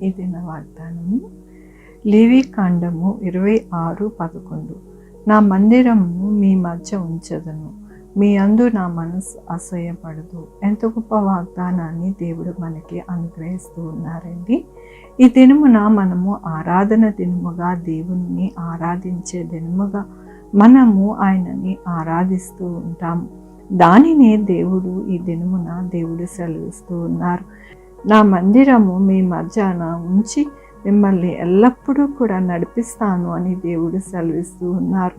ఈ దిన వాగ్దానము లేవి కాండము 26:11. నా మందిరము మీ మధ్య ఉంచదను, మీ అందు నా మనసు అసహ్యపడదు. ఎంత గొప్ప వాగ్దానాన్ని దేవుడు మనకి అనుగ్రహిస్తూ ఉన్నారండి. ఈ దినమున మనము ఆరాధన దినముగా, దేవుణ్ణి ఆరాధించే దినముగా మనము ఆయనని ఆరాధిస్తూ ఉంటాము. దానినే దేవుడు ఈ దినమున సెలవిస్తూ ఉన్నారు. నా మందిరము మీ మధ్యాన ఉంచి మిమ్మల్ని ఎల్లప్పుడూ కూడా నడిపిస్తాను అని దేవుడు సెలవిస్తూ ఉన్నారు.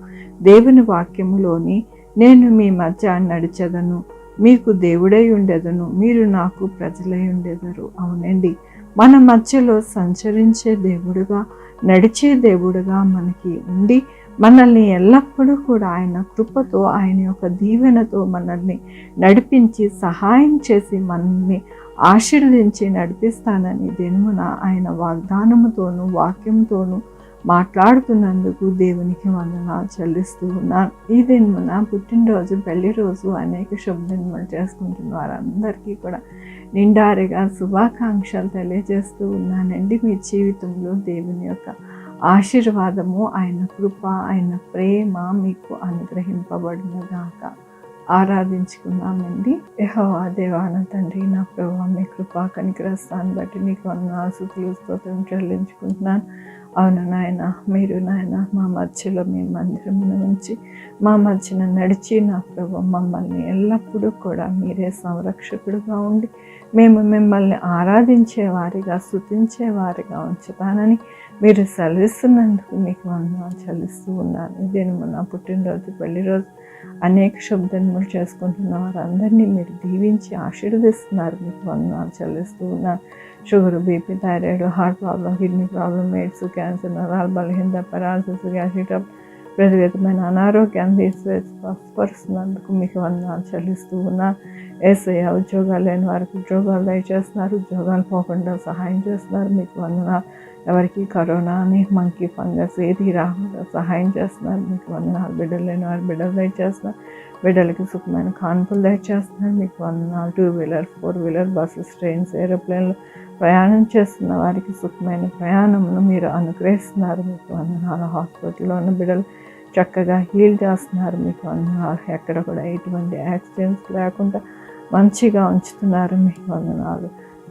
దేవుని వాక్యములోని నేను మీ మధ్య నడిచెదను, మీకు దేవుడై ఉండెదను, మీరు నాకు ప్రజలై ఉండెదరు. అవునండి, మన మధ్యలో సంచరించే దేవుడుగా, నడిచే దేవుడుగా మనకి ఉండి మనల్ని ఎల్లప్పుడూ కూడా ఆయన కృపతో, ఆయన యొక్క దీవెనతో మనల్ని నడిపించి సహాయం చేసి మనల్ని ఆశీర్వదించి నడిపిస్తానని దినమున ఆయన వాగ్దానముతోనూ వాక్యంతోనూ మాట్లాడుతున్నందుకు దేవునికి వందనాలు చెల్లిస్తూ ఉన్నాను. ఈ దినమున పుట్టినరోజు, పెళ్లి రోజు అనేక శుభదినములు చేసుకుంటున్న వారందరికీ కూడా నిండారిగా శుభాకాంక్షలు తెలియజేస్తూ ఉన్నానండి. మీ జీవితంలో దేవుని యొక్క ఆశీర్వాదము, ఆయన కృప, ఆయన ప్రేమ మీకు అనుగ్రహింపబడునుగాక. ఆరాధించుకున్నామండి. యెహోవా దేవాన తండ్రి, నా ప్రభువా, మీ కృపా కనికరస్తాన్ని బట్టి నీకు వందనాలు, స్తుతులు, స్తోత్రం చెల్లించుకుంటున్నాను. అవును నాయన, మీరు నాయన మా మధ్యలో మీ మందిరమును ఉంచి మా మధ్యన నడిచి నా ప్రభు మమ్మల్ని ఎల్లప్పుడూ కూడా మీరే సంరక్షకుడుగా ఉండి మేము మిమ్మల్ని ఆరాధించేవారిగా, స్తుతించేవారిగా ఉంచుతానని మీరు సెలవిస్తున్నందుకు మీకు వందనాలు చెల్లిస్తూ ఉన్నాను. ఇదేమో నా పుట్టినరోజు, పెళ్లి రోజు అనేక శుభదినములు చేసుకుంటున్న వారందరినీ మీరు దీవించి ఆశీర్వదిస్తున్నారు. మీకు వందనాలు చెల్లిస్తూ ఉన్నాను. Sugar, BP, thyroid, heart problem, kidney problem, AIDS, cancer, నరాలు బలహీనత, పెరాలసిస్, గ్యాస్ట్రిక్, ప్రతి విధమైన అనారోగ్యాన్ని తీసివేసి స్వస్థపరుస్తున్నందుకు మీకు వందనాలు చెల్లిస్తూ ఉన్నాను. యేసయ్య, ఉద్యోగాలు లేని వారికి ఉద్యోగాలు దయచేస్తున్నారు, ఉద్యోగాలు పోకుండా సహాయం చేస్తున్నారు. మీకు వందనాలు. ఎవరికి కరోనా అని, మంకీ ఫంగస్ ఏది రాకుండా సహాయం చేస్తున్నారు. మీకు వందనాలు. బిడ్డలు లేని వారు బిడ్డలు దయచేస్తున్నారు, బిడ్డలకి సుఖమైన కాన్పులు దయచేస్తున్నారు. మీకు వందనాలు. 2 వీలర్, 4 వీలర్, బస్సెస్, ట్రైన్స్, ఏరోప్లేన్లు ప్రయాణం చేస్తున్న వారికి సుఖమైన ప్రయాణమును మీరు అనుగ్రహిస్తున్నారు. మీకు వందనాలు. హాస్పిటల్లో ఉన్న బిడ్డలు చక్కగా హీల్ చేస్తున్నారు. మీకు వందనాలు. ఎక్కడ కూడా ఎటువంటి యాక్సిడెంట్స్ లేకుండా మంచిగా ఉంచుతున్నారు. మీకు వందనాలు.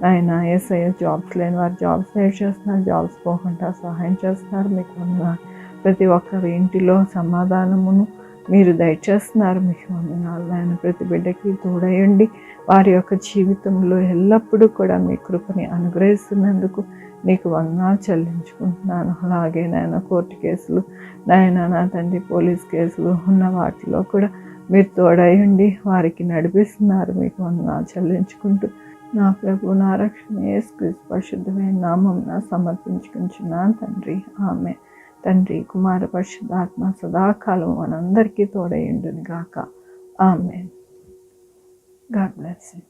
ఆయన యేసయ్య, జాబ్స్ లేని వారు జాబ్స్ దయచేస్తున్నారు, జాబ్స్ పోకుండా సహాయం చేస్తున్నారు. మీకు వందనాలు. ప్రతి ఒక్కరి ఇంటిలో సమాధానమును మీరు దయచేస్తున్నారు. మీకు వందనాలు. ఆయన ప్రతి బిడ్డకి తోడయండి, వారి యొక్క జీవితంలో ఎల్లప్పుడూ కూడా మీ కృపని అనుగ్రహిస్తున్నందుకు నీకు వందనాలు చెల్లించుకుంటున్నాను. అలాగే నాయన కోర్టు కేసులు, నాయన నా తండ్రి పోలీస్ కేసులు ఉన్న వాటిలో కూడా మీరు తోడయండి, వారికి నడిపిస్తున్నారు. మీకు వందనాలు చెల్లించుకుంటూ నా ప్రభు, నా రక్షణ యేసుక్రీస్తు పరిశుద్ధమైన నామమున సమర్పించుకుంటున్నాను తండ్రి. ఆమె తండ్రి, కుమార, పరిశుద్ధాత్మ సదాకాలం మనందరికీ తోడయుండును గాక. ఆమెన్. God bless you.